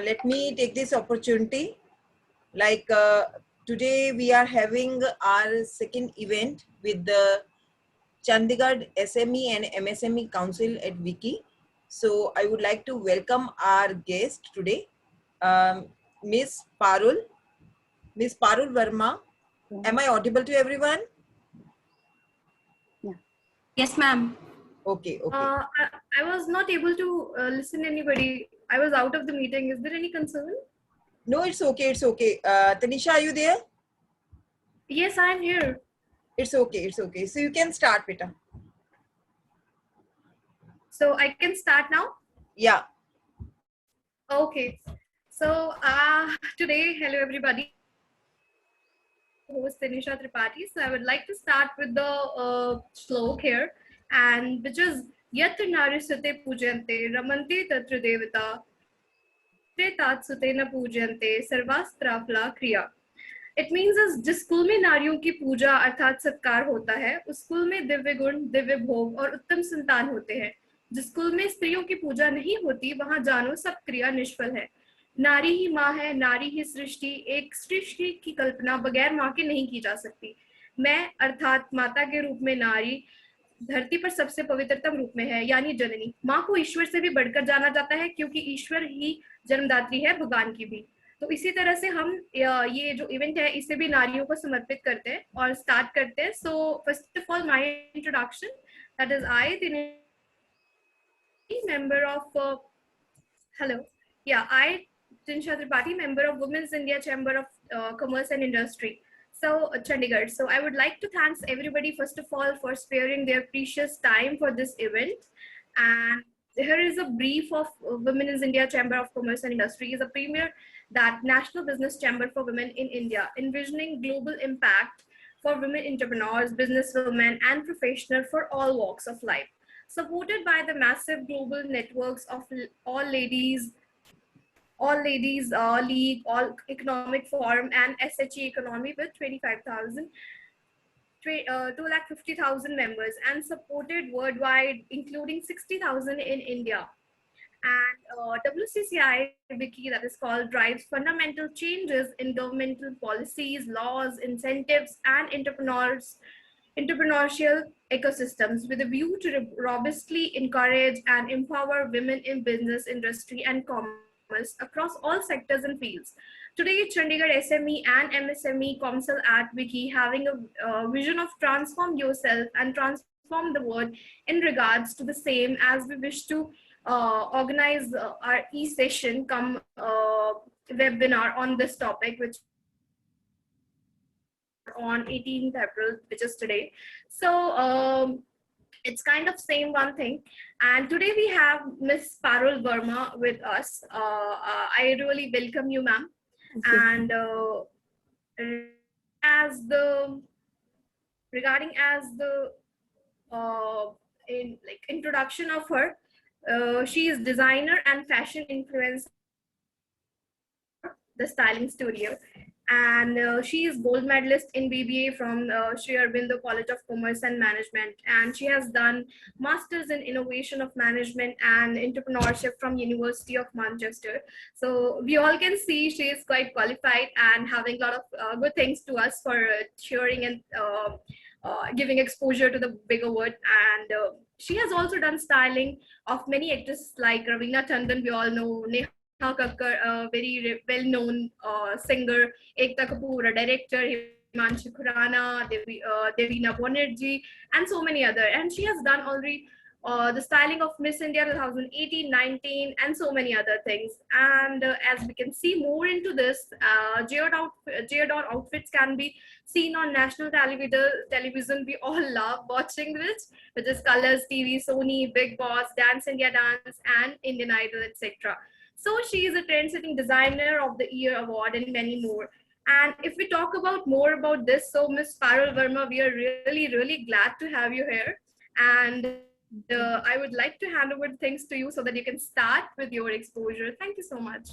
Let me take this opportunity. Today we are having our second event with the Chandigarh SME and MSME Council at WICCI. So I would like to welcome our guest today, Ms Parul Verma. Am I audible to everyone? Yeah. Yes, ma'am. Okay. I was not able to listen to anybody. I was out of the meeting. Is there any concern? No, it's okay. Tanisha, are you there? Yes, I'm here. It's okay. So you can start, Peta. So I can start now? Yeah. Okay. So today, hello everybody. Host Tanisha Tripathi. So I would like to start with the slok here, and which is Yatra Narisate Pujante Ramante Tatra Devata Te Tat Sutena Pujante Sarvastrafla Kriya. It means जिस school में नारियों की पूजा अर्थात सत्कार होता है उस school में दिव्य गुण दिव्य भोग और उत्तम संतान होते हैं। जिस स्कूल में स्त्रियों की पूजा नहीं होती वहां जानो सब क्रिया निष्फल है। नारी ही माँ है, नारी ही सृष्टि, एक सृष्टि की कल्पना बगैर माँ के नहीं की जा सकती। मैं अर्थात माता के रूप में नारी धरती पर सबसे पवित्रतम रूप में है, यानी जननी। माँ को ईश्वर से भी बढ़कर जाना जाता है क्योंकि ईश्वर ही जन्मदात्री है भगवान की भी। तो इसी तरह से हम ये जो इवेंट है इसे भी नारियों को समर्पित करते हैं और स्टार्ट करते हैं। So first of all my introduction, that is I member of I Tanisha Tripathi, member of Women's India Chamber of Commerce and Industry, so Chandigarh. So I would like to thank everybody first of all for sparing their precious time for this event. And here is a brief of Women's India Chamber of Commerce and Industry. Is a premier that national business chamber for women in India, envisioning global impact for women entrepreneurs, businesswomen, and professionals for all walks of life. Supported by the massive global networks of All Ladies League, All Economic Forum, and SHE Economy with 250,000 members, and supported worldwide, including 60,000 in India. And WCCI WICCI, that is called, drives fundamental changes in governmental policies, laws, incentives, and entrepreneurial ecosystems with a view to robustly encourage and empower women in business, industry, and commerce across all sectors and fields. Today, Chandigarh SME and MSME Council at WICCI having a vision of transform yourself and transform the world in regards to the same, as we wish to organize our e-session come webinar on this topic, which on 18th April, which is today. So it's kind of same one thing. And today we have Ms Parul Verma with us. I really welcome you, ma'am. And regarding the introduction of her, she is designer and fashion influencer, the styling studio, and she is gold medalist in BBA from Sri Aurobindo College of Commerce and Management, and she has done masters in innovation of management and entrepreneurship from University of Manchester. So we all can see she is quite qualified and having a lot of good things to us for cheering and giving exposure to the bigger world. And she has also done styling of many actresses like Raveena Tandon, we all know, Neha Kakkar, a very well-known singer, Ekta Kapoor, a director, Himanshu Khurana, Devina Banerjee, and so many other. And she has done already the styling of Miss India 2018, 19, and so many other things. And as we can see more into this, geared outfits can be seen on national television. We all love watching which is Colors TV, Sony, Big Boss, Dance India Dance, and Indian Idol, etc. So she is a trend-setting designer of the year award and many more. And if we talk about more about this, so Ms. Parul Verma, we are really glad to have you here. And I would like to hand over things to you so that you can start with your exposure. Thank you so much.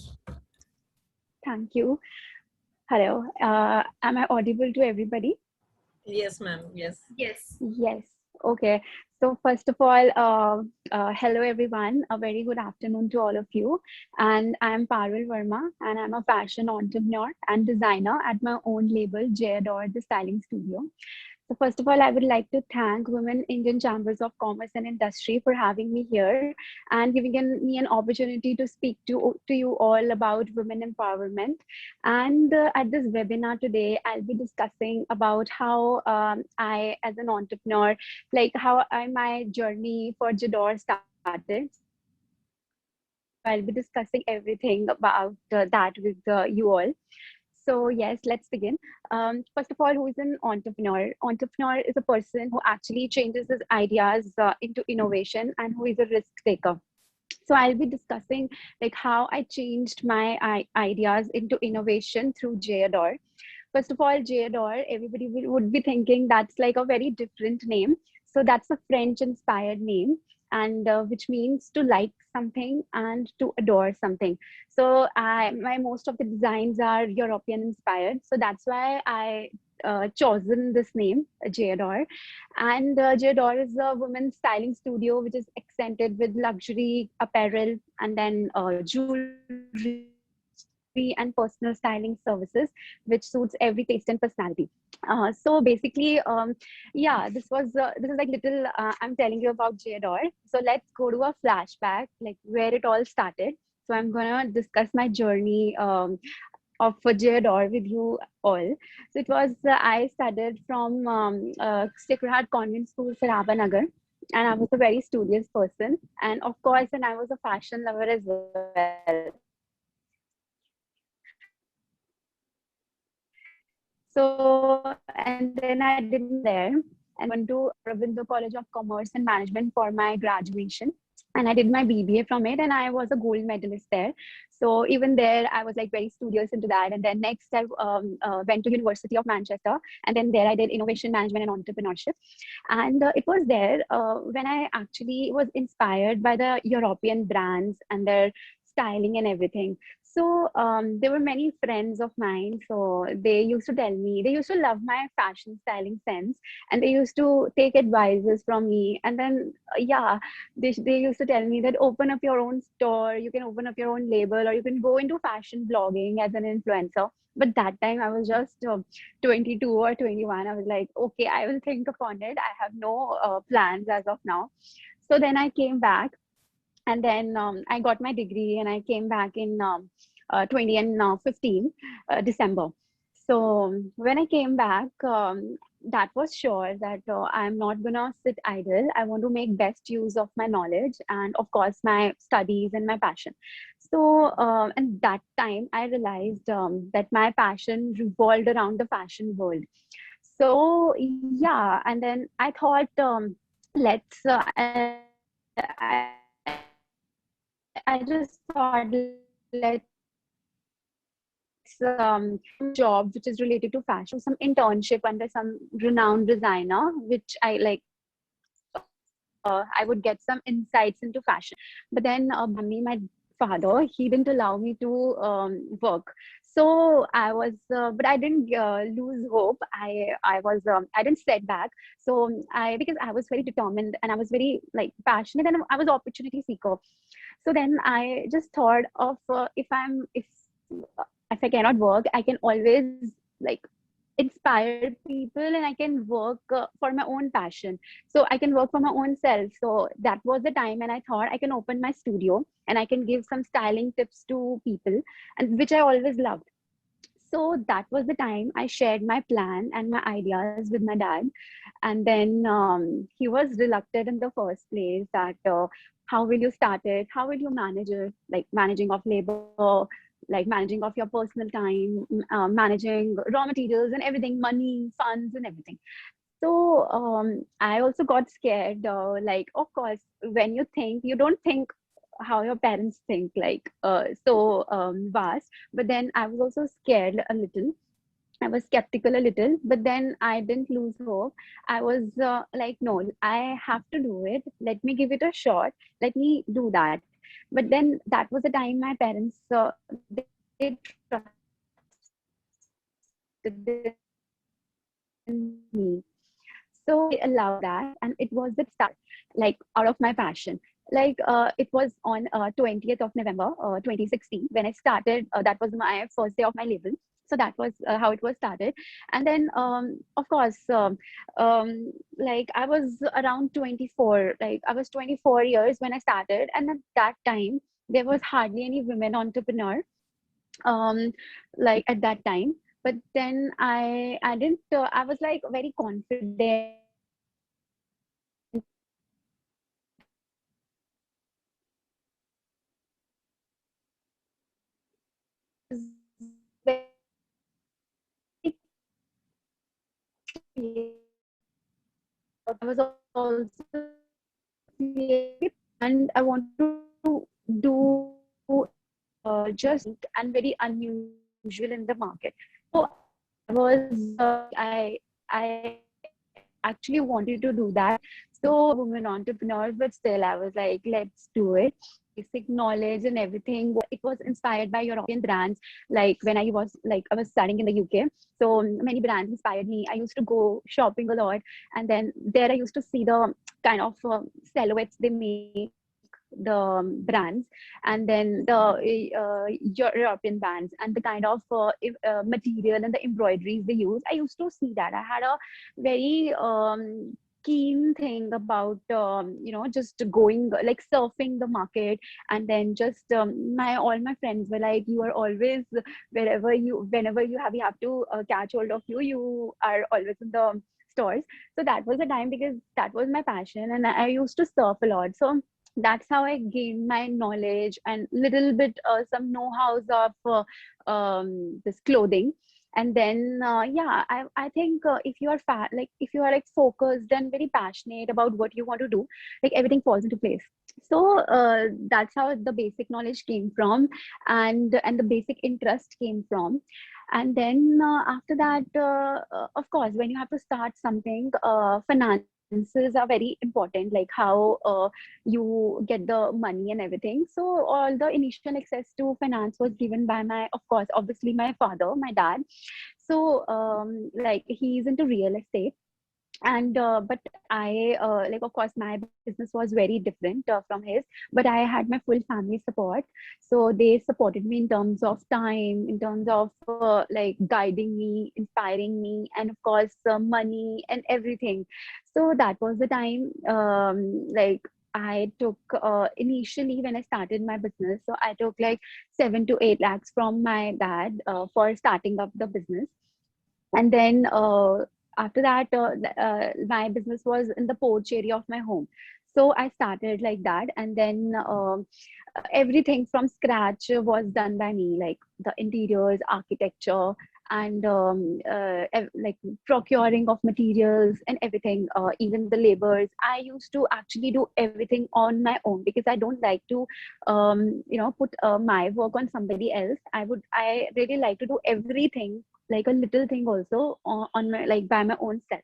Thank you. Hello. Am I audible to everybody? Yes, ma'am. Yes. Yes. Yes. Okay. So first of all, hello everyone. A very good afternoon to all of you. And I'm Parul Verma, and I'm a fashion entrepreneur and designer at my own label, Jayador, the Styling Studio. So first of all, I would like to thank Women Indian Chambers of Commerce and Industry for having me here and giving me an opportunity to speak to you all about women empowerment. And at this webinar today, I'll be discussing about how I, as an entrepreneur, like how my journey for Jador started. So I'll be discussing everything about that with you all. So yes, let's begin. First of all, who is an entrepreneur? Entrepreneur is a person who actually changes his ideas into innovation and who is a risk taker. So I'll be discussing like how I changed my ideas into innovation through Jayador. First of all, Jayador, everybody would be thinking that's like a very different name. So that's a French inspired name, and which means to like something and to adore something. So my most of the designs are European inspired. So that's why I chosen this name, Jayador. And Jayador is a women's styling studio which is accented with luxury apparel and then jewelry and personal styling services, which suits every taste and personality. So basically, yeah, this is like little. I'm telling you about Jayador. So let's go to a flashback, like where it all started. So I'm gonna discuss my journey of Jayador with you all. So it was I studied from Sacred Heart Convent School, Sarabanagar, and I was a very studious person, and of course, and I was a fashion lover as well. So, and then I did my school there, and then I went to Aurobindo College of Commerce and Management for my graduation. And I did my BBA from it, and I was a gold medalist there. So even there, I was like very studious into that. And then next, I went to University of Manchester, and then there I did innovation management and entrepreneurship. And it was there when I actually was inspired by the European brands and their styling and everything. So there were many friends of mine. So they used to tell me, they used to love my fashion styling sense, and they used to take advices from me. And then, yeah, they used to tell me that open up your own store, you can open up your own label, or you can go into fashion blogging as an influencer. But that time I was just 22 or 21. I was like, okay, I will think upon it. I have no plans as of now. So then I came back, and then I got my degree, and I came back in 2015 December. So when I came back, that was sure that I'm not gonna sit idle. I want to make best use of my knowledge and of course my studies and my passion. So and that time I realized that my passion revolved around the fashion world. So yeah, and then I thought, let's I just thought let's some job which is related to fashion. So I do some internship under some renowned designer, which I like. I would get some insights into fashion. But then my father, he didn't allow me to work. So I was, but I didn't lose hope. I didn't set back. So because I was very determined and I was very like passionate and I was opportunity seeker. So then I just thought of if I cannot work, I can always like inspire people and I can work for my own passion. So I can work for my own self. So that was the time and I thought I can open my studio and I can give some styling tips to people, and which I always loved. So that was the time I shared my plan and my ideas with my dad. And then he was reluctant in the first place that how will you start it? How will you manage it? Like managing of labor, like managing of your personal time, managing raw materials and everything, money, funds, and everything. So I also got scared. Like, of course, when you think, you don't think how your parents think, like so vast. But then I was also scared a little. I was skeptical a little, but then I didn't lose hope. I was like, no, I have to do it. Let me give it a shot. Let me do that. But then that was the time my parents they trusted in me. So they allowed that, and it was the start. So I started. like out of my passion. Like it was on 20th of November 2016 when I started. That was my first day of my label. So that was how it was started. And then of course like I was around 24, like I was 24 years when I started, and at that time there was hardly any women entrepreneur um like at that time. But then I didn't I was like very confident and very unused in the market. So actually wanted to do that. So women entrepreneurs, but still I was like, let's do it. Basic knowledge and everything. It was inspired by European brands. Like when I was studying in the UK, so many brands inspired me. I used to go shopping a lot, and then there I used to see the kind of silhouettes they make, the brands, and then the European brands, and the kind of material and the embroideries they use. I used to see that. I had a very keen thing about just going like surfing the market. And then just my all my friends were like, you are always whenever you have to catch hold of you, you are always in the stores. So that was the time, because that was my passion, and I used to surf a lot. So that's how I gained my knowledge and little bit some know-hows of this clothing. And then I think if you are like if you are like focused and very passionate about what you want to do, like everything falls into place. So that's how the basic knowledge came from, and the basic interest came from. And then after that, of course, when you have to start something, finances are very important, like how you get the money and everything. So all the initial access to finance was given by my, of course, obviously my father, my dad. So like he's into real estate. And but I like, of course, my business was very different from his, but I had my full family support. So they supported me in terms of time, in terms of like guiding me, inspiring me, and of course money and everything. So that was the time, like I took initially when I started my business, so I took like 7 to 8 lakhs from my dad for starting up the business. And then after that, my business was in the porch area of my home. So I started like that. And then everything from scratch was done by me, like the interiors, architecture, and like procuring of materials and everything, even the labors. I used to actually do everything on my own, because I don't like to put my work on somebody else. I really like to do everything, like a little thing also on my, like by my own self.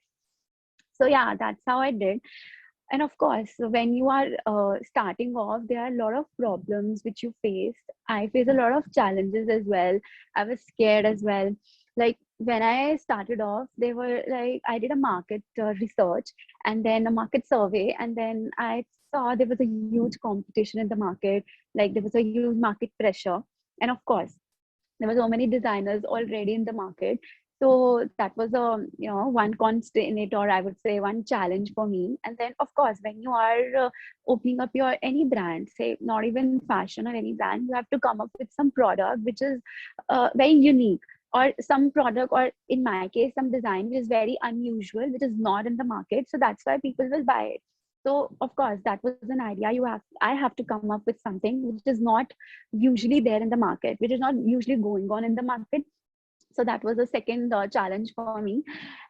So yeah, that's how I did. And of course, when you are starting off, there are a lot of problems which you face. I face a lot of challenges as well. I was scared as well. Like when I started off, they were like, I did a market research and then a market survey, and then I saw there was a huge competition in the market. Like there was a huge market pressure. And of course, there were so many designers already in the market. So that was a one constraint, or I would say one challenge for me. And then of course, when you are opening up your any brand, say not even fashion or any brand, you have to come up with some product which is very unique, or some product, or in my case some design which is very unusual, which is not in the market. So that's why people will buy it. So of course, that was an idea. I have to come up with something which is not usually there in the market, which is not usually going on in the market. So that was the second challenge for me.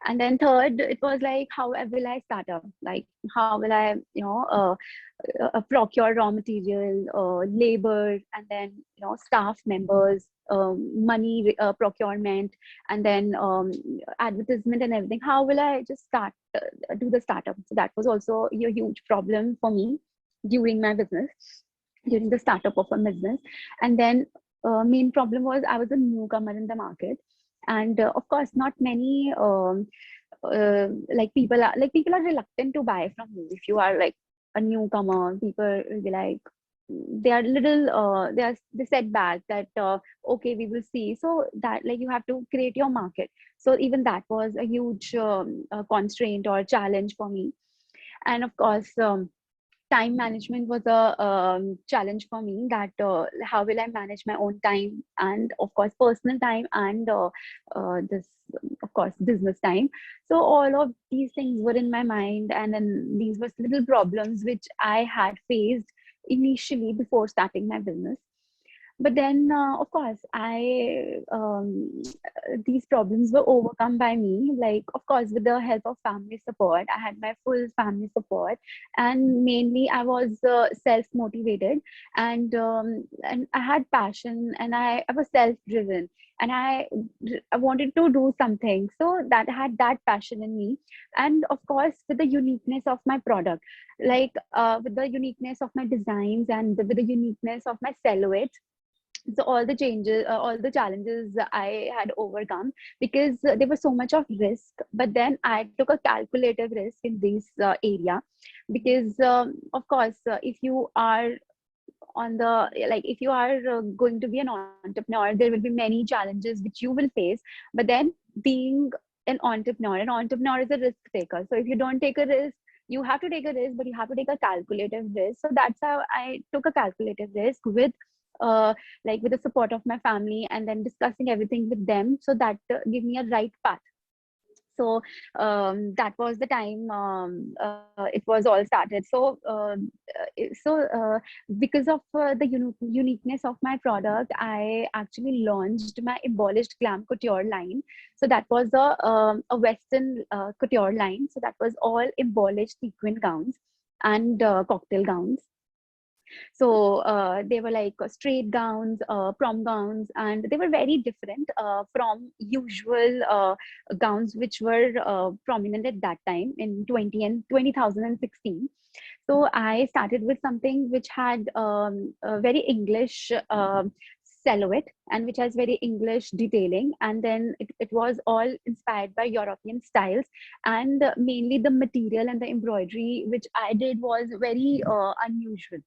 And then third, it was like, how will I start up, like how will I procure raw material, labor, and then staff members, money procurement, and then advertisement and everything. How will I just start do the startup? So that was also a huge problem for me during my business, during the startup of a business. And then main problem was I was a newcomer in the market. And of course, not many like people are reluctant to buy from you if you are like a newcomer, people will be like, they are little, they set back that, okay, we will see. So that, like, you have to create your market. So even that was a huge constraint or challenge for me. And of course, time management was a challenge for me, that how will I manage my own time, and of course personal time, and this, of course, business time. So all of these things were in my mind, and then these were little problems which I had faced initially before starting my business. But then, of course, I these problems were overcome by me. Like, of course, with the help of family support, I had my full family support, and mainly I was self motivated, and I had passion, and I was self driven, and I wanted to do something. So that I had that passion in me, and of course, with the uniqueness of my product, like with the uniqueness of my designs, and with the uniqueness of my silhouette. So all the changes, all the challenges I had overcome, because there was so much of risk, but then I took a calculated risk in this area. Because of course, if you are on the, like, if you are going to be an entrepreneur, there will be many challenges which you will face. But then, being an entrepreneur is a risk taker. So if you don't take a risk, you have to take a risk, but you have to take a calculative risk. So that's how I took a calculative risk, with uh, like, with the support of my family, and then discussing everything with them, so that give me a right path. So that was the time it was all started. So because of the uniqueness of my product, I actually launched my embellished glam couture line. So that was a western couture line. So that was all embellished sequin gowns and cocktail gowns. So they were like straight gowns, prom gowns, and they were very different from usual gowns which were prominent at that time in 2016. So I started with something which had a very English silhouette, and which has very English detailing, and then it was all inspired by European styles. And mainly the material and the embroidery which I did was very unusual.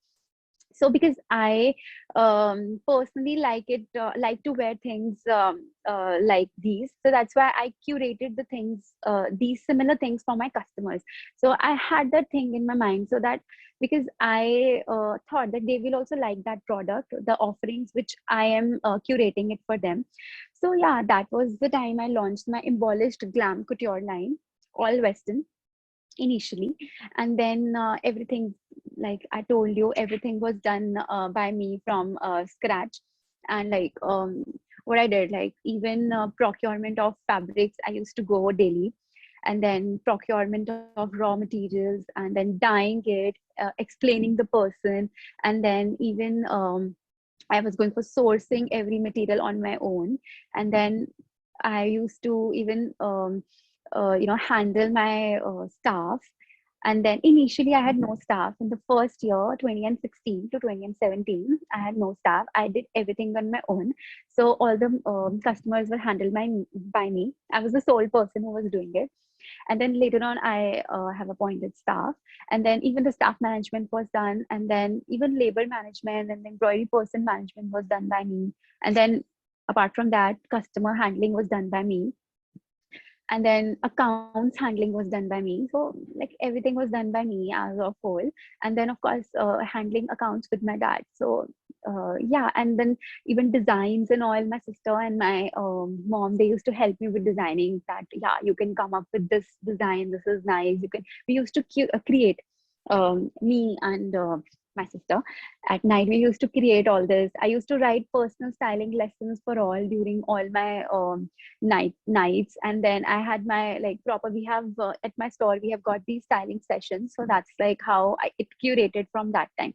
So because I personally like to wear things like these, so that's why I curated the things, these similar things for my customers. So I had that thing in my mind, so that, because I thought that they will also like that product, the offerings which I am curating it for them. So yeah, that was the time I launched my embellished glam couture line, all western initially. And then everything, like I told you, everything was done by me from scratch. And like what I did, like, even procurement of fabrics, I used to go daily. And then procurement of raw materials, and then dyeing it, explaining the person. And then even I was going for sourcing every material on my own. And then I used to even handle my staff. And then initially I had no staff in the first year, 2016 to 2017. I had no staff. I did everything on my own. So all the customers were handled by me. I was the sole person who was doing it. And then later on, I have appointed staff. And then even the staff management was done. And then even labor management and embroidery person management was done by me. And then apart from that, customer handling was done by me. And then accounts handling was done by me. So like everything was done by me as a whole. And then of course handling accounts with my dad. So yeah, and then even designs and all, my sister and my mom, they used to help me with designing, that yeah, you can come up with this design, this is nice, you can. We used to create, me and my sister, at night we used to create all this. I used to write personal styling lessons for all during all my nights. And then I had my, like, proper, we have at my store we have got these styling sessions. So that's like how it curated from that time.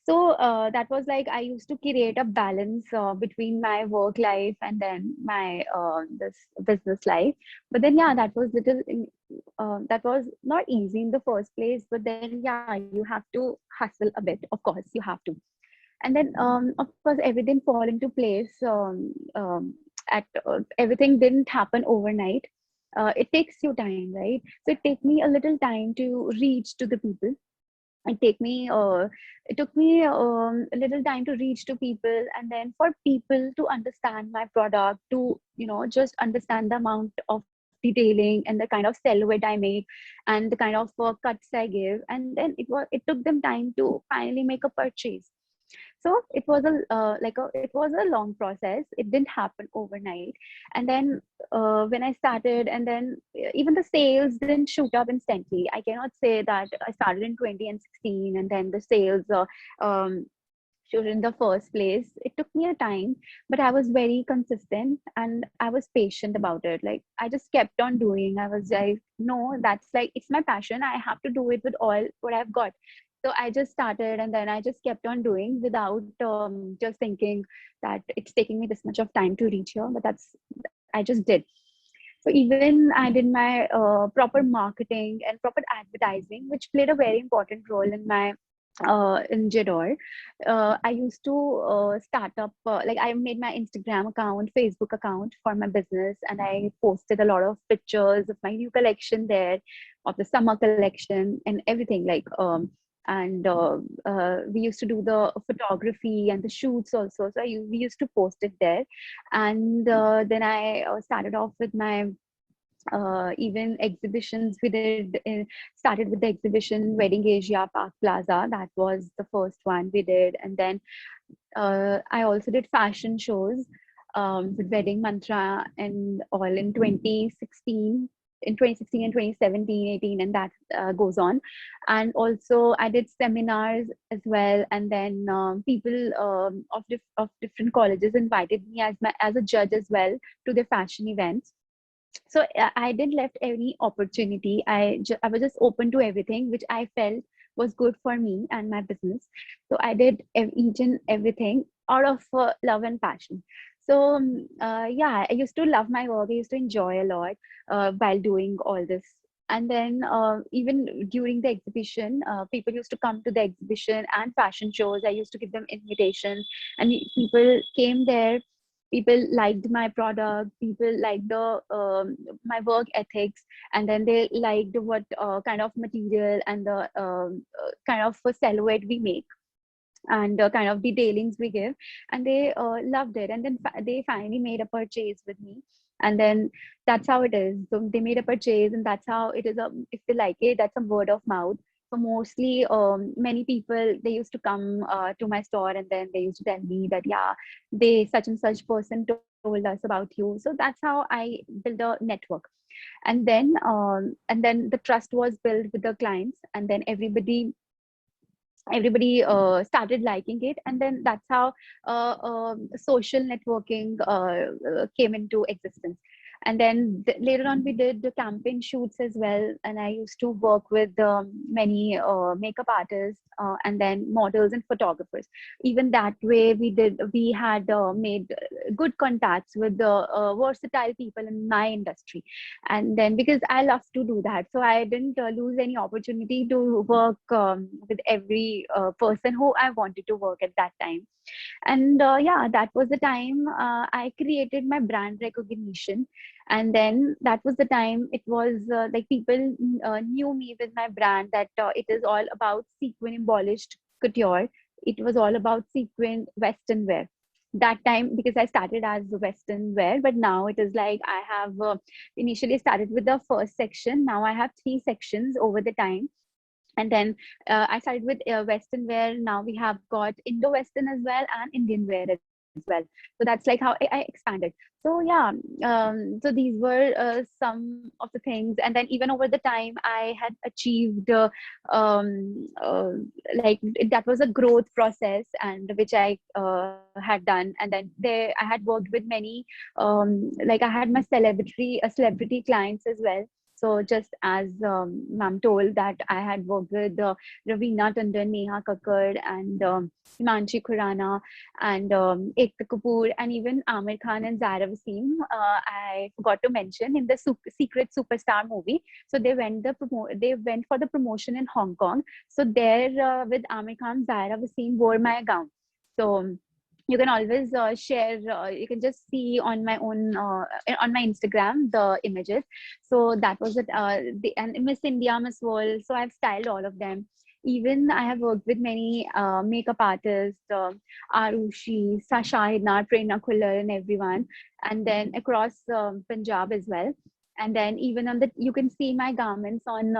So that was like, I used to create a balance between my work life and then my this business life. But then yeah, that was that was not easy in the first place. But then yeah, you have to hustle a bit, of course you have to. And then of course everything fall into place. At Everything didn't happen overnight. It takes you time, right? So it took me a little time to reach to the people. it take me it took me a little time to reach to people, and then for people to understand my product, to just understand the amount of detailing and the kind of silhouette I make and the kind of cuts I give. And then it took them time to finally make a purchase. So it was it was a long process. It didn't happen overnight. And then when I started, and then even the sales didn't shoot up instantly. I cannot say that I started in 2016 and then the sales shoot in the first place. It took me a time, but I was very consistent and I was patient about it. Like, I just kept on doing. I was like, no, that's like, it's my passion. I have to do it with all what I've got. So I just started, and then I just kept on doing without just thinking that it's taking me this much of time to reach here. But I just did. So even I did my proper marketing and proper advertising, which played a very important role in my in Jedor. I used to start up, like, I made my Instagram account, Facebook account for my business, and I posted a lot of pictures of my new collection there, of the summer collection and everything. And we used to do the photography and the shoots also. So we used to post it there. And then I started off with my even exhibitions. We started with the exhibition Wedding Asia Park Plaza. That was the first one we did. And then I also did fashion shows with Wedding Mantra and all in 2016. In 2016 and 2017, 18, and that goes on. And also I did seminars as well. And then people of different colleges invited me as a judge as well to their fashion events. So I didn't left any opportunity. I was just open to everything which I felt was good for me and my business. So I did each and everything out of love and passion. So yeah, I used to love my work. I used to enjoy a lot while doing all this. And then even during the exhibition, people used to come to the exhibition and fashion shows. I used to give them invitations, and people came there. People liked my product. People liked the my work ethics, and then they liked what kind of material and the kind of silhouette we make, and kind of detailings we give. And they loved it, and then they finally made a purchase with me. And then that's how it is. So they made a purchase, and that's how it is. If they like it, that's a word of mouth. So mostly many people, they used to come to my store, and then they used to tell me that, yeah, they such and such person told us about you. So that's how I build a network. And then the trust was built with the clients, and then everybody started liking it. And then that's how social networking came into existence. And then later on we did the campaign shoots as well, and I used to work with many makeup artists and then models and photographers. Even that way we had made good contacts with the versatile people in my industry. And then, because I love to do that, so I didn't lose any opportunity to work with every person who I wanted to work at that time. And yeah, that was the time I created my brand recognition. And then that was the time it was like people knew me with my brand, that it is all about sequin embellished couture. It was all about sequin western wear that time, because I started as the western wear. But now it is like I have initially started with the first section. Now I have three sections over the time. And then I started with western wear. Now we have got Indo-Western as well, and Indian wear as well. So that's like how I expanded. So yeah, so these were some of the things. And then even over the time I had achieved um, uh, like, that was a growth process, and which I had done. And then there I had worked with many, like, I had my celebrity clients as well. So just as ma'am told, that I had worked with Ravina Tandon, Neha Kakkar, and Himanshi Khurana, and Ekta Kapoor, and even Amir Khan and Zaira Wasim. I forgot to mention in the Secret Superstar movie. So they went for the promotion in Hong Kong. So there with Amir Khan, Zaira Wasim wore my gown. So you can always share, you can just see on my own on my Instagram the images. So that was it. And Miss India, Miss World, so I've styled all of them. even I have worked with many makeup artists, Arushi, Shahidna, Prerna Khullar, and everyone, and then across Punjab as well. And then even on the, you can see my garments on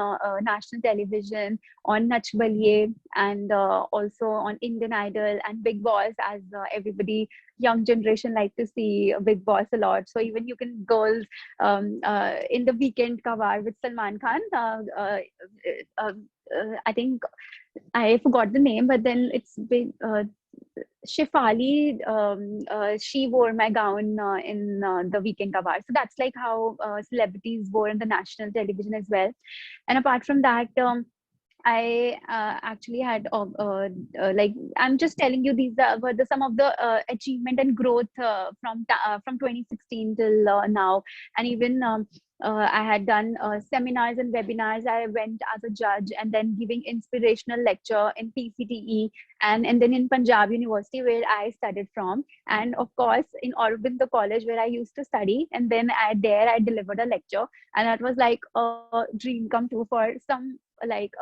national television, on Nach Baliye, and also on Indian Idol and Big Boss, as everybody, young generation like to see Big Boss a lot. So even you can girls in the weekend cover with Salman Khan. I think I forgot the name, but then it's been Shifali. She wore my gown in the weekend cover. So that's like how celebrities wore on the national television as well. And apart from that, I actually had like, I'm just telling you, these were the some of the achievement and growth from 2016 till now. And even I had done seminars and webinars. I went as a judge and then giving inspirational lecture in PCTE, and then in Punjab University where I studied from, and of course in Aurobindo College where I used to study. And then I delivered a lecture, and that was like a dream come true for some, like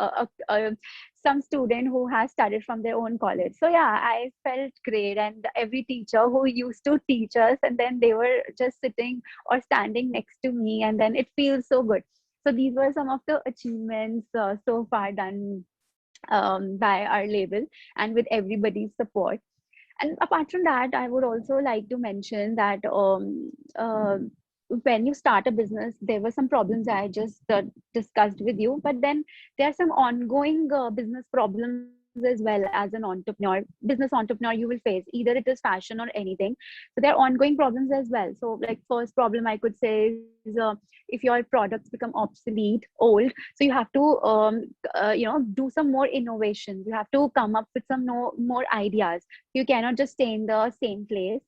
some student who has studied from their own college. So yeah, I felt great, and every teacher who used to teach us, and then they were just sitting or standing next to me, and then it feels so good. So these were some of the achievements so far done by our label and with everybody's support. And apart from that, I would also like to mention that when you start a business, there were some problems I just discussed with you, but then there are some ongoing business problems as well. As an entrepreneur, business entrepreneur, you will face either it is fashion or anything. So there are ongoing problems as well. So like first problem I could say is if your products become obsolete, old, so you have to do some more innovations. You have to come up with some more ideas. You cannot just stay in the same place.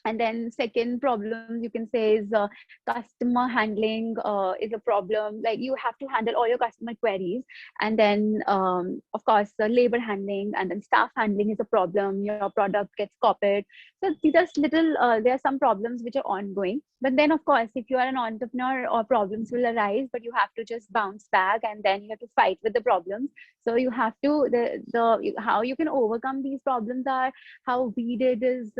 And then second problem you can say is customer handling is a problem. Like you have to handle all your customer queries. And then of course the labor handling and then staff handling is a problem. Your product gets copied. So these are little there are some problems which are ongoing. But then of course if you are an entrepreneur, or problems will arise, but you have to just bounce back, and then you have to fight with the problems. So you have to the how you can overcome these problems are, how we did is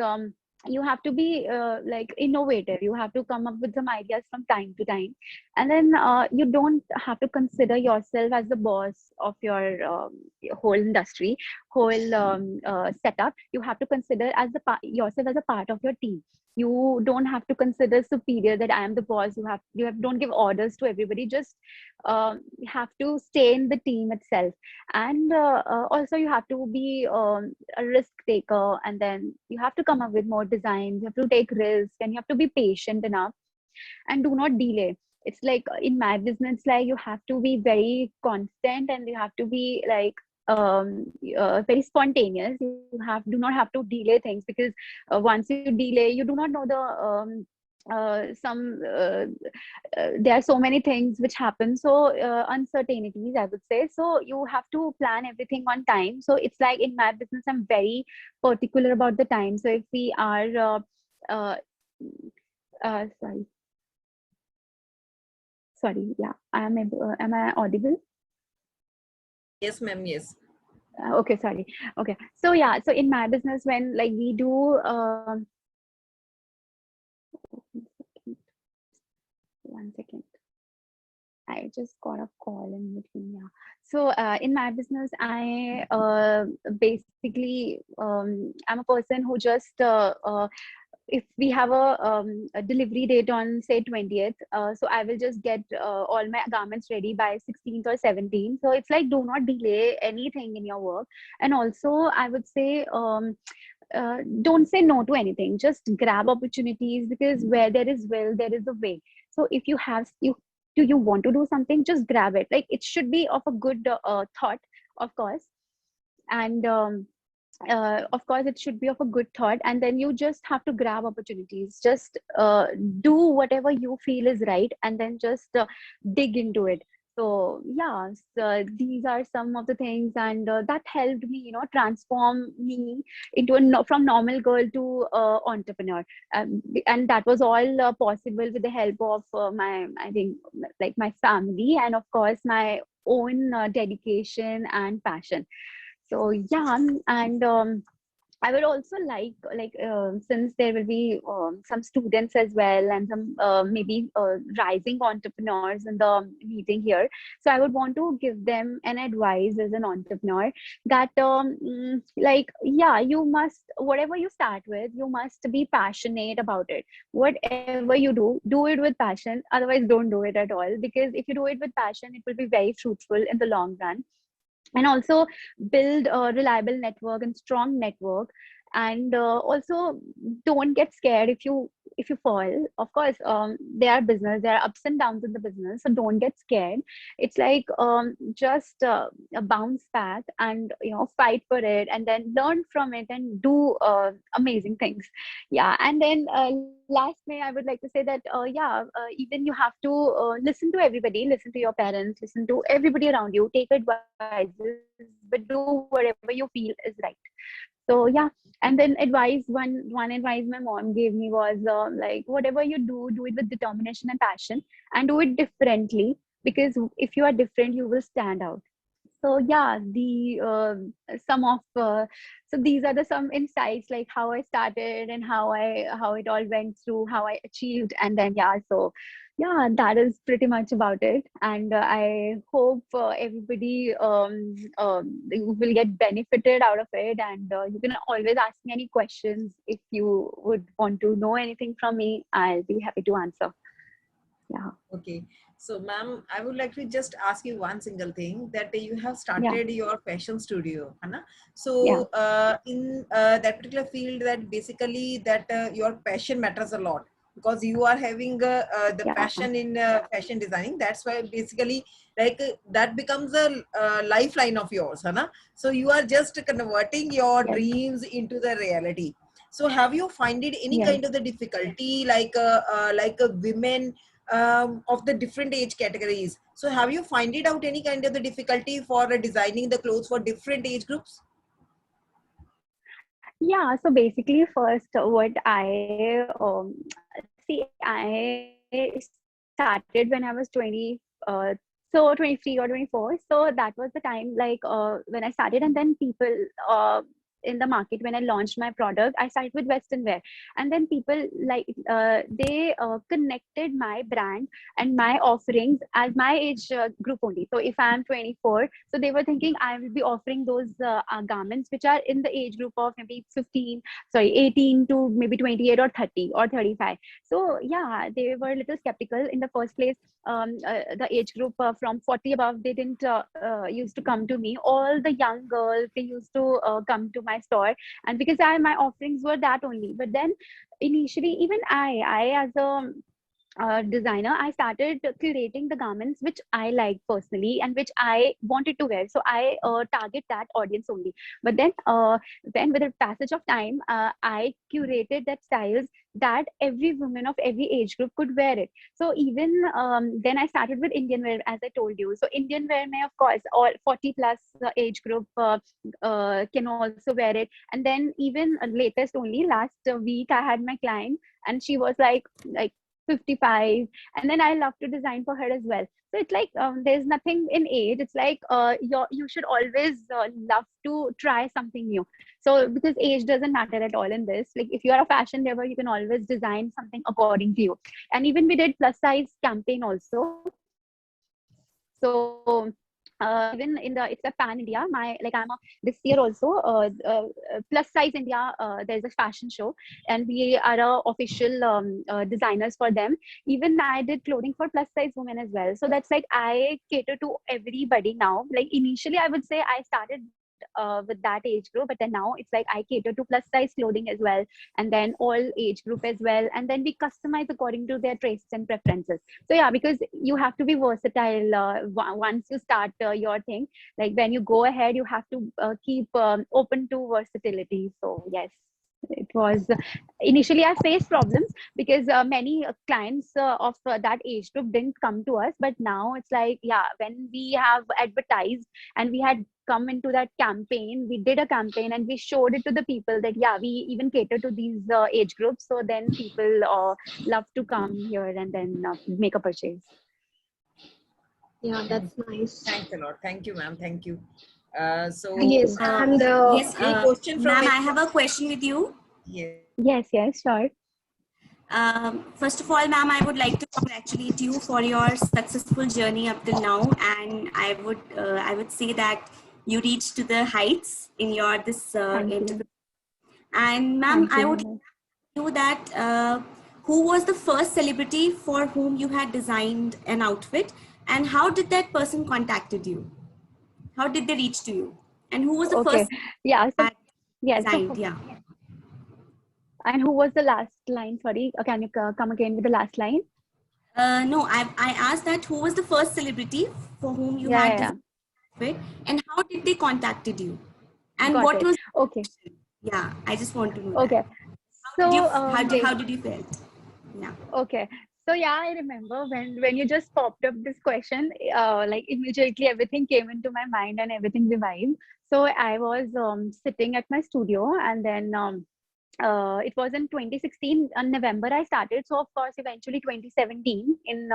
you have to be like innovative. You have to come up with some ideas from time to time. And then you don't have to consider yourself as the boss of your whole industry, whole setup. You have to consider as yourself as a part of your team. You don't have to consider superior, that I am the boss. You have don't give orders to everybody. Just have to stay in the team itself. And also you have to be a risk taker, and then you have to come up with more designs. You have to take risks, and you have to be patient enough, and do not delay. It's like in my business, like you have to be very constant, and you have to be like very spontaneous. Do not have to delay things, because once you delay, you do not know the some there are so many things which happen. So uncertainties, I would say. So you have to plan everything on time. So it's like in my business, I'm very particular about the time. So if we are uh, sorry, yeah, am I audible? Yes, ma'am. Yes. Okay, sorry. Okay, so yeah, so in my business, when like we do one second, I just got a call in between. Yeah. So in my business, I basically I'm a person who just if we have a delivery date on say 20th, so I will just get all my garments ready by 16th or 17th. So it's like, do not delay anything in your work. And also I would say don't say no to anything. Just grab opportunities, because where there is will, there is a way. So if you want to do something, just grab it. Like it should be of a good thought, of course. And of course it should be of a good thought, and then you just have to grab opportunities. Just do whatever you feel is right, and then just dig into it. So yeah, so these are some of the things, and that helped me, transform me into from normal girl to entrepreneur. And that was all possible with the help of my, I think, like my family, and of course my own dedication and passion. So yeah, and I would also like since there will be some students as well and some maybe rising entrepreneurs in the meeting here. So I would want to give them an advice as an entrepreneur that like yeah, you must, whatever you start with, you must be passionate about it. Whatever you do it with passion. Otherwise, don't do it at all, because if you do it with passion, it will be very fruitful in the long run. And also build a reliable network and strong network. And also don't get scared if you fall. Of course, there are business, there are ups and downs in the business, so don't get scared. It's like just bounce back and fight for it, and then learn from it and do amazing things. Yeah. And then last may I would like to say that yeah, even you have to listen to everybody, listen to your parents, listen to everybody around you, take advices, but do whatever you feel is right. So yeah. And then one advice my mom gave me was like, whatever you do it with determination and passion, and do it differently, because if you are different, you will stand out. So yeah, the some of so these are the some insights, like how I started and how it all went through, how I achieved. And then yeah, so yeah, that is pretty much about it. And I hope everybody will get benefited out of it. And you can always ask me any questions if you would want to know anything from me. I'll be happy to answer. Yeah. Okay. So, ma'am, I would like to just ask you one single thing, that you have Yeah. started your fashion studio, Hana. Yeah. So, in that particular field, that basically that your passion matters a lot, because you are having the Yeah. passion in fashion designing. That's why basically like that becomes a lifeline of yours, Hana. So you are just converting your Yes. dreams into the reality. So have you find it any Yes. kind of the difficulty, like women of the different age categories? So have you find it out any kind of the difficulty for designing the clothes for different age groups? Yeah, so basically, first, what I see, I started when I was 20, so 23 or 24. So that was the time, like when I started, and then people in the market, when I launched my product, I started with Western wear, and then people like they connected my brand and my offerings as my age group only. So if I'm 24, so they were thinking I will be offering those garments which are in the age group of maybe 15, sorry, 18 to maybe 28 or 30 or 35. So yeah, they were a little skeptical in the first place. The age group from 40 above, they didn't used to come to me. All the young girls, they used to come to my store, and because my offerings were that only. But then initially, even I as a designer, I started curating the garments which I like personally and which I wanted to wear. So I target that audience only. But then with the passage of time, I curated that styles that every woman of every age group could wear it. So even then I started with Indian wear, as I told you. So Indian wear may, of course, all 40 plus age group can also wear it. And then even latest only last week, I had my client, and she was like 55, and then I love to design for her as well. So it's like there's nothing in age. It's like you should always love to try something new. So because age doesn't matter at all in this. Like if you are a fashion lover, you can always design something according to you. And even we did plus size campaign also. So even in the, it's a pan India. I'm this year also plus size India. There's a fashion show, and we are official designers for them. Even I did clothing for plus size women as well. So that's like I cater to everybody now. Like initially, I would say I started with that age group, but then now it's like I cater to plus size clothing as well, and then all age group as well. And then we customize according to their tastes and preferences. So yeah, because you have to be versatile once you start your thing. Like when you go ahead, you have to keep open to versatility. So yes, it was initially I faced problems because many clients of that age group didn't come to us. But now it's like, yeah, when we have advertised and we had come into that campaign, we did a campaign and we showed it to the people that yeah, we even cater to these age groups. So then people love to come here and then make a purchase. Yeah, that's nice. Thanks a lot. Thank you, ma'am. Thank you. Thank Yes, you. and Yes, Any question from ma'am, I anyone? have a question with you. Yes. Yes, yes, sure. First of all, ma'am, I would like to congratulate you for your successful journey up till now, and I would say that you reached to the heights in your this Thank interview. you. And ma'am, Thank I you would very much. you that who was the first celebrity for whom you had designed an outfit, and how did that person contacted you? How did they reach to you? And who was the Okay. first Yeah. So that yes. designed? Yeah. And who was the last line? Sorry. Can you come again with the last line? No, I asked that who was the first celebrity for whom you Yeah, had yeah, yeah. designed it, and how did they contacted you, and Got what it. was Okay. yeah? I just want to know that. Okay. How did you So how did you felt? Yeah. okay. So yeah, I remember when you just popped up this question, like immediately everything came into my mind and everything revived. So I was sitting at my studio, and then it was in 2016 in November I started. So of course, eventually 2017 in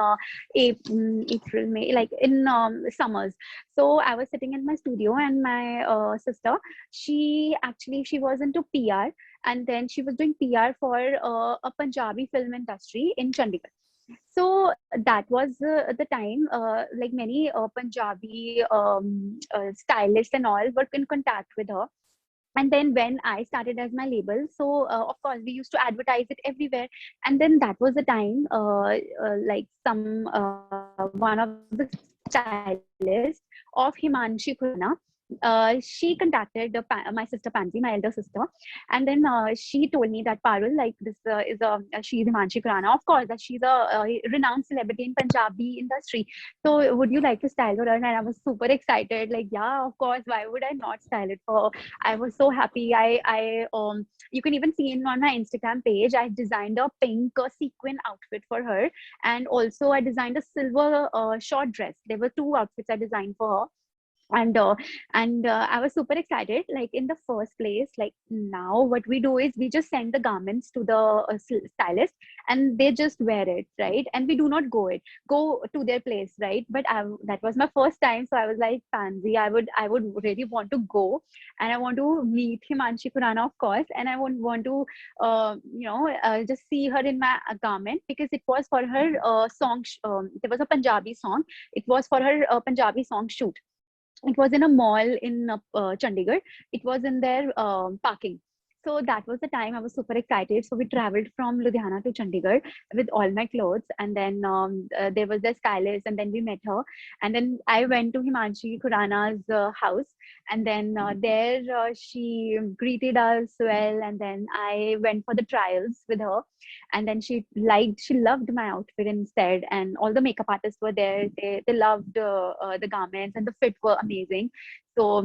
April, May, like in summers. So I was sitting in my studio, and my sister, she was into PR, and then she was doing PR for a Punjabi film industry in Chandigarh. So that was the time, like many Punjabi stylists and all were in contact with her. And then when I started as my label, so of course we used to advertise it everywhere. And then that was the time, like one of the stylist of Himanshi Khurana, she contacted my sister Pansy, my elder sister, and then she told me that Parul, like this is a she's Himanshi Khurana. Of course, that she's a renowned celebrity in Punjabi industry. So would you like to style her? And I was super excited. Like, yeah, of course. Why would I not style it for her? I was so happy. You can even see in on my Instagram page, I designed a pink sequin outfit for her, and also I designed a silver short dress. There were two outfits I designed for her. and uh, and I was super excited. Like in the first place, like now what we do is we just send the garments to the stylist, and they just wear it, right? And we do not go to their place, right? But that was my first time, so I was like, Pansy, I would really want to go, and I want to meet Himanshi Khurana, of course, and I would want to just see her in my garment, because it was for her there was a Punjabi song. It was for her Punjabi song shoot. It was in a mall in Chandigarh. It was in their parking. So that was the time I was super excited. So we traveled from Ludhiana to Chandigarh with all my clothes, and then there was the stylist, and then we met her, and then I went to Himanshi Khurana's house, and then there she greeted us well, and then I went for the trials with her, and then she loved my outfit instead, and all the makeup artists were there. They loved the garments, and the fit were amazing. So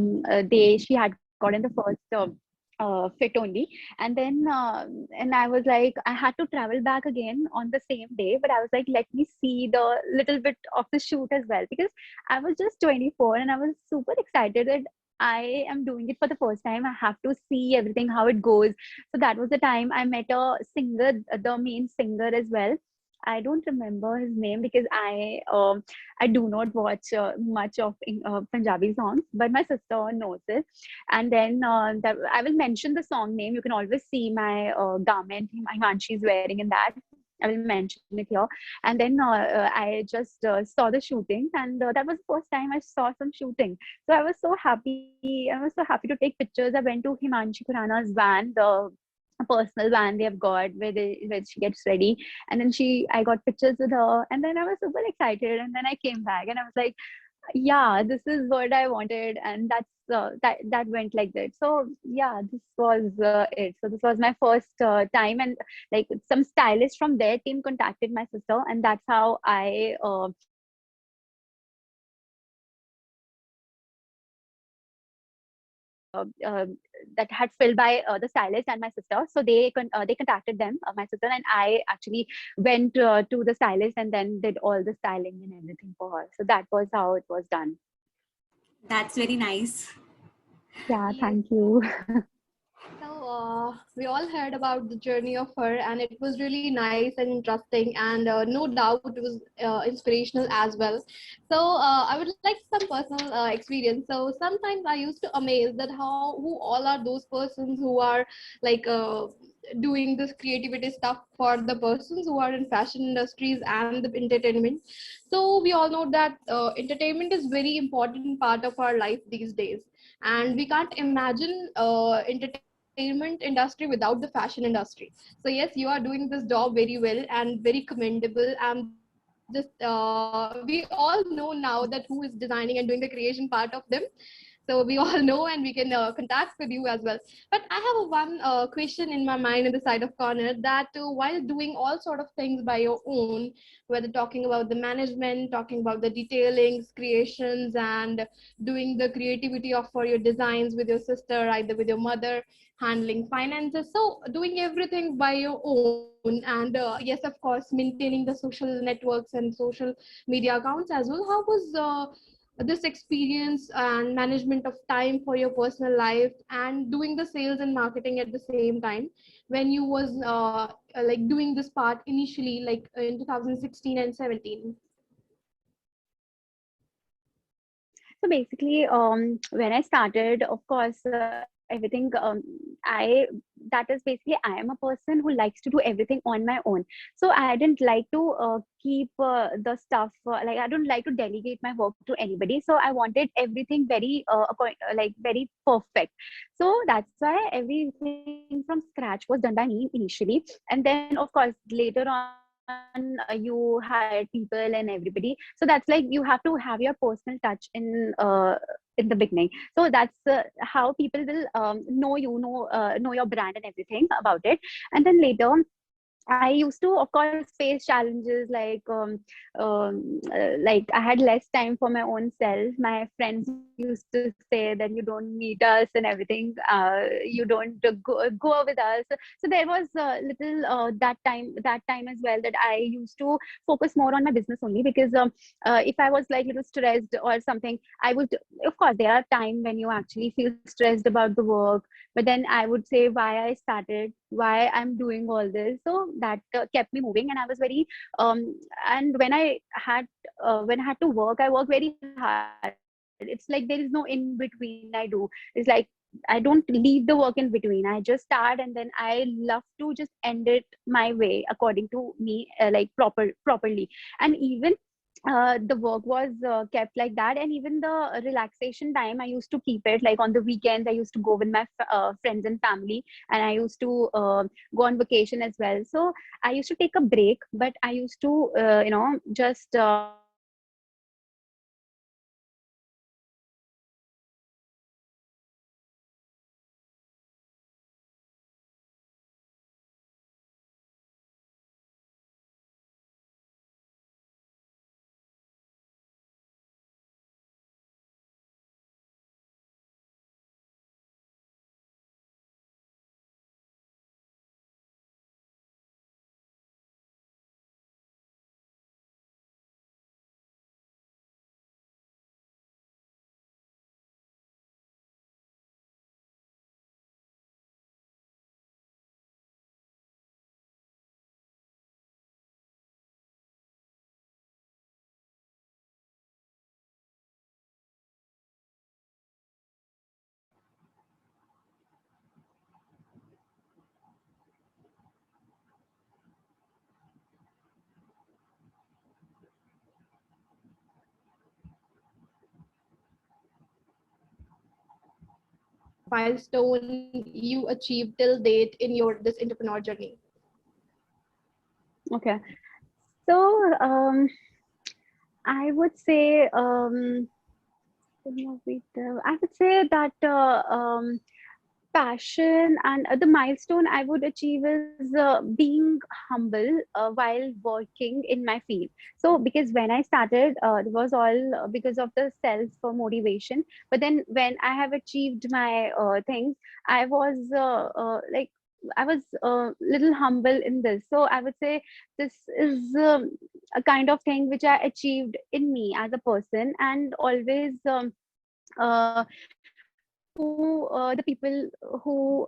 they she had gotten the first fit only. And then and I was like, I had to travel back again on the same day, but I was like, let me see the little bit of the shoot as well, because I was just 24 and I was super excited that I am doing it for the first time. I have to see everything how it goes. So that was the time I met a singer, the main singer as well. I don't remember his name, because I do not watch much of Punjabi songs, but my sister knows it. And then I will mention the song name. You can always see my garment Himanshi is wearing in that. I will mention it here. And then I just saw the shooting, and that was the first time I saw some shooting. So I was so happy. I was so happy to take pictures. I went to Himanshi Khurana's van, the a personal van they have got where she gets ready, and then I got pictures with her, and then I was super excited, and then I came back and I was like, yeah, this is what I wanted, and that went like that. So yeah, this was it. So this was my first time, and like some stylist from their team contacted my sister, and that's how I got the that had filled by the stylist and my sister. So they contacted them, my sister, and I actually went to the stylist and then did all the styling and everything for her. So that was how it was done. That's very nice. Yeah, thank you. we all heard about the journey of her, and it was really nice and interesting, and no doubt it was inspirational as well. So I would like some personal experience. So sometimes I used to amaze that how who all are those persons who are like doing this creativity stuff for the persons who are in fashion industries and the entertainment. So we all know that entertainment is very important part of our life these days, and we can't imagine entertainment industry without the fashion industry. So yes, you are doing this job very well and very commendable. I'm just we all know now that who is designing and doing the creation part of them. So we all know, and we can contact with you as well. But I have one question in my mind in the side of corner, that while doing all sort of things by your own, whether talking about the management, talking about the detailings, creations, and doing the creativity of for your designs with your sister, either with your mother, handling finances, so doing everything by your own, and yes, of course, maintaining the social networks and social media accounts as well. How was this experience and management of time for your personal life and doing the sales and marketing at the same time when you was like doing this part initially, like in 2016 and 17? So basically, when I started, of course, everything, I that is basically I am a person who likes to do everything on my own. So I didn't like to keep the stuff like I don't like to delegate my work to anybody. So I wanted everything very like very perfect. So that's why everything from scratch was done by me initially, and then of course later on you hired people and everybody. So that's like you have to have your personal touch in the beginning. So that's how people will know your brand and everything about it. And then later I used to, of course, face challenges like I had less time for my own self. My friends used to say that you don't meet us and everything. You don't go with us. So there was that time as well that I used to focus more on my business only, because if I was like little stressed or something, I would, of course, there are times when you actually feel stressed about the work, but then I would say why I started, why I'm doing all this. So that kept me moving, and I was very and when I had to work, I work very hard. It's like there is no in between. I do, it's like I don't leave the work in between. I just start, and then I love to just end it my way, according to me, like properly. And even the work was kept like that, and even the relaxation time I used to keep it like on the weekends. I used to go with my friends and family, and I used to go on vacation as well. So I used to take a break, but I used to just focus more on my business only, because I was Milestone you achieved till date in your this entrepreneur journey? okay. So I would say I would say that passion and the milestone I would achieve is being humble while working in my field. So because when I started, it was all because of the self motivation. But then when I have achieved my things, I was like I was little humble in this. So I would say this is a kind of thing which I achieved in me as a person, and always. Uh, the people who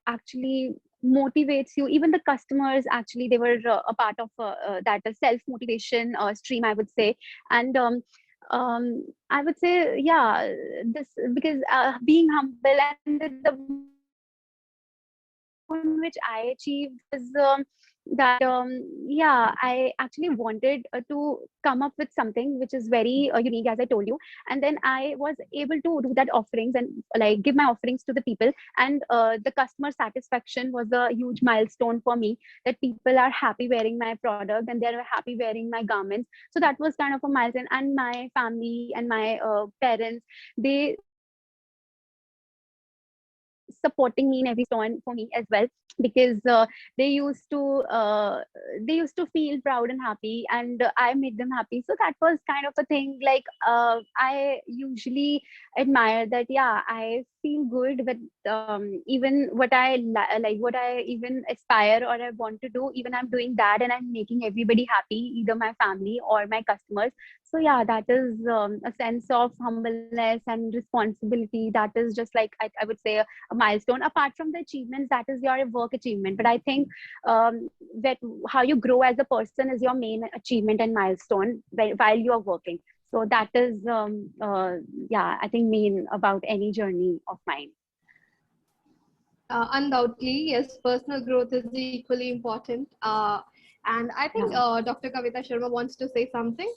actually motivates you. Even the customers, actually, they were a part of that self motivation stream, I would say. And I would say, yeah, this because being humble, and the milestone which I achieved was that yeah, I actually wanted to come up with something which is very unique, as I told you. And then I was able to do that offerings and like give my offerings to the people. And the customer satisfaction was a huge milestone for me, that people are happy wearing my product and they're happy wearing my garments. So that was kind of a milestone. And my family and my parents, they supporting me in every step, supporting me in every milestone for me as well, because they used to feel proud and happy, and I made them happy. So that was kind of a thing, like I usually admire that, yeah, I feel good with even what I like, what I even aspire or I want to do, even I'm doing that and I'm making everybody happy, either my family or my customers. So yeah, that is a sense of humbleness and responsibility. That is just like, I would say, a milestone. Apart from the achievements, that is your work achievement. But I think that how you grow as a person is your main achievement and milestone while you are working. So that is, yeah, I think main about any journey of mine. Undoubtedly, yes, personal growth is equally important. And I think Yeah. Dr. Kavita Sharma wants to say something.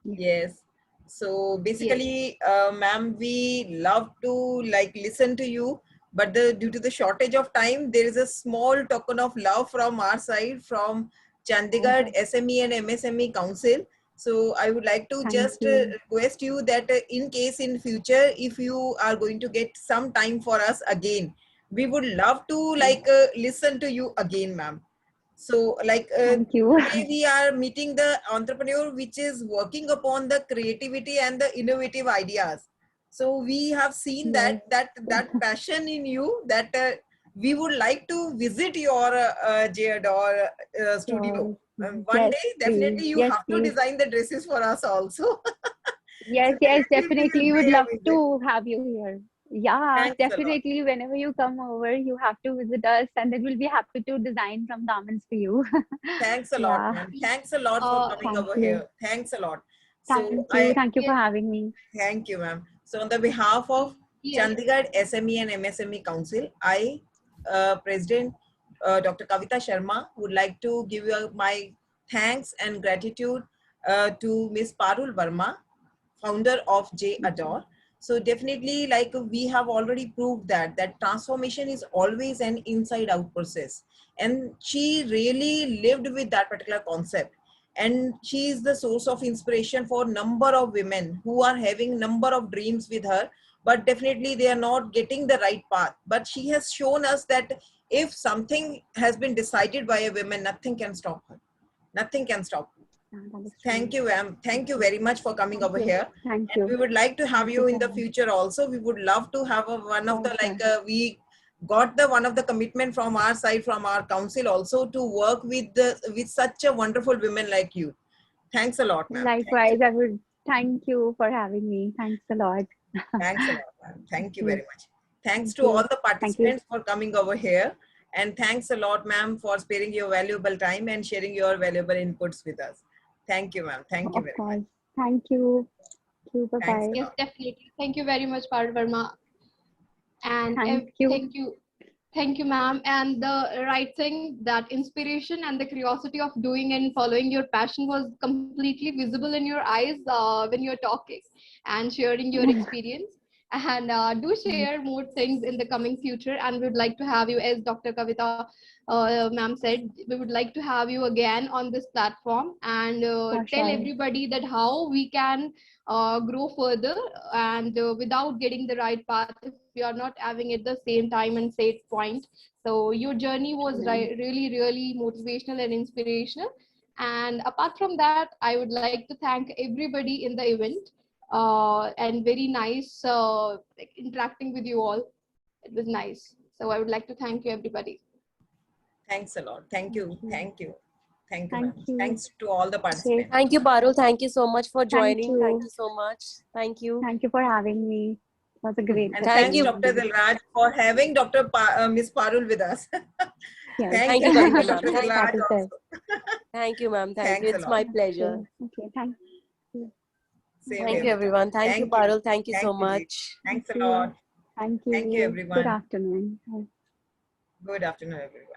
Yes. So Yes. basically, ma'am, we love to like listen to you, but due to the shortage of time, there is a small token of love from our side, from Chandigarh SME and MSME Council. So I would like to Thank just you. request you that in case in future, if you are going to get some time for us again, we would love to like listen to you again, ma'am. So like Thank you. today we are meeting the entrepreneur which is working upon the creativity and the innovative ideas. So we have seen Yes. that passion in you, that we would like to visit your Jade or studio. Sure. One Yes, day please. definitely you Yes, have to please. design the dresses for us also. So Yes, that yes, will be definitely. We would a love rare visit. to have you here. Yeah, Thanks a lot. definitely. Whenever you come over, you have to visit us, and then we'll be happy to design some garments for you. Thanks a lot, Yeah. ma'am. Thanks a lot for coming Thank over you. here. Thanks a lot. So Thank you. I Thank you for Yes. having me. thank you, ma'am. So on the behalf of Yes. Chandigarh SME and MSME Council, I, President Dr. Kavita Sharma, would like to give you my thanks and gratitude to Ms Parul Verma, founder of J Adore. So definitely, like we have already proved that transformation is always an inside out process, and she really lived with that particular concept. And she is the source of inspiration for number of women who are having number of dreams with her, but definitely they are not getting the right path. But she has shown us that if something has been decided by a woman, nothing can stop her. Nothing can stop her. Yeah, that is Thank true. you, ma'am. Thank you very much for coming Thank over you. here. Thank And we you. would like to have Thank you you in for the having. future also. We would love to have one of For the like sure. we got the one of the commitment from our side, from our council also, to work with such a wonderful women like you. Thanks a lot, ma'am. Thank you. Likewise, I would thank you for having me. Thanks a lot. Thanks a lot, ma'am. Thank Thank you very you. much. Thanks Thank to all you. the Thank you. participants for coming over here. And thanks a lot, ma'am, for sparing your valuable time and sharing your valuable inputs with us. Thank you, ma'am. Thank you Of very much. course. Thank you. Thank you. Bye Thanks bye. a Yes, lot. definitely. Thank you very much, Parul Verma. And Thank you. thank you. Thank you, ma'am. And the right thing, that inspiration and the curiosity of doing and following your passion was completely visible in your eyes when you're talking and sharing your experience. And do share more things in the coming future. And we would like to have you, as Dr. Kavita ma'am said, we would like to have you again on this platform and For tell sure. everybody that how we can grow further and without getting the right path if we are not having it the same time and set point. So your journey was really really motivational and inspirational. And apart from that, I would like to thank everybody in the event and very nice like interacting with you all. It was nice. So I would like to thank you everybody. Thanks a lot. Thank Thank you. you. Thank you. Thank you, Thank ma'am. you. Thanks to all the Okay. participants. Thank you, Parul. Thank you so much for Thank joining. Thank you. you so much. Thank you. Thank you for having me. was a great And Thank thanks, you. Dr. Dilraj, for having Ms Parul with us. Yes. Thank Thank you, you, Kavita Dr. ma'am. Thank Dilraj you. That is it. also. Thank you, ma'am. Thank you. Thanks a It's lot. my pleasure. Okay. Thank you. Same Thank here, you, Beta. everyone. Thank you, Thank you. Parul. Thank you so Thank you, Ji. much. Thanks Thank a lot. you. Thank Thank you, you. Good everyone. afternoon. Good afternoon, everyone.